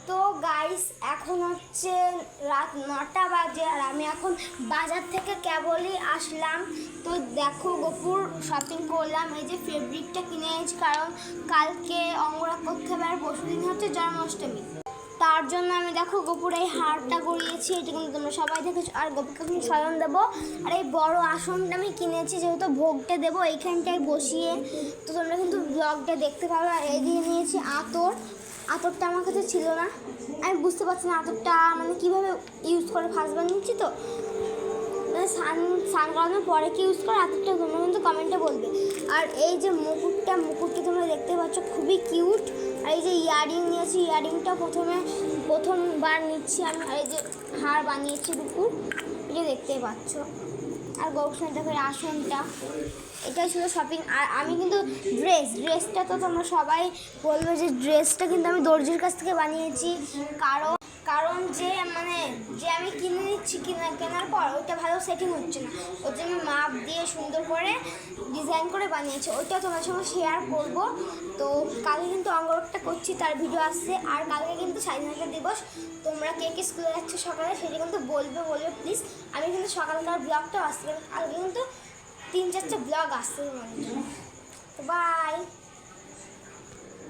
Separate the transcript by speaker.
Speaker 1: তো গাইস এখন হচ্ছে রাত 9টা বাজে আর আমি এখন বাজার থেকে কেবলই আসলাম। তো দেখো গপুর শপিং করলাম, এই যে ফেব্রিকটা কিনে এনেছি কারণ কালকে অঙ্গরাগ করতে হবে আর পরশুদিন হচ্ছে জন্মাষ্টমী। তার জন্য আমি দেখো গপুর এই হারটা গড়িয়েছি, এটা কিন্তু তোমরা সবাই দেখেছো। আর গপুকে আমি স্মরণ দেবো আর এই বড় আসনটা আমি কিনেছি যেহেতু ভোগটা দেবো এইখানটায় বসিয়ে। তো তোমরা কিন্তু ব্লগটা দেখতে পারো। আর এদিকে নিয়েছি আতরটা আমার কাছে ছিল না, আমি বুঝতে পারছি না আতরটা মানে কীভাবে ইউজ করে, ফার্স্ট বার নিচ্ছি তো মানে স্নান করানোর পরে কি ইউজ করে আতরটা তোমরা কিন্তু কমেন্টে বলবে। আর এই যে মুকুটটা তোমরা দেখতে পাচ্ছ খুবই কিউট। আর এই যে ইয়ারিং নিয়েছি, ইয়ারিংটা প্রথমবার নিচ্ছি আমি। আর এই যে হার বানিয়েছি দুপুর, এই যে দেখতেই পাচ্ছ। আর গৌরসের দেখো আসনটা, এটাই ছিল শপিং। আর আমি কিন্তু ড্রেসটা তো তোমরা সবাই বলবে যে ড্রেসটা কিন্তু আমি দর্জির কাছ থেকে বানিয়েছি, কারণ যে আমি কিনে নিচ্ছি কেনার পর ওইটা ভালো সেটিং হচ্ছে না, ওর জন্য মাপ দিয়ে সুন্দর করে ডিজাইন করে বানিয়েছি, ওইটা তোমার সঙ্গে শেয়ার করবো। তো কালকে কিন্তু অঙ্গরাগটা করছি, তার ভিডিও আসছে। আর কালকে কিন্তু স্বাধীনতা দিবস, তোমরা কে কে স্কুলে যাচ্ছ সকালে সেটা কিন্তু বলবে প্লিজ। আমি কিন্তু সকালকার ব্লগটাও আসছে, কালকে কিন্তু 3-4টা ব্লগ আসছে। তো বাই।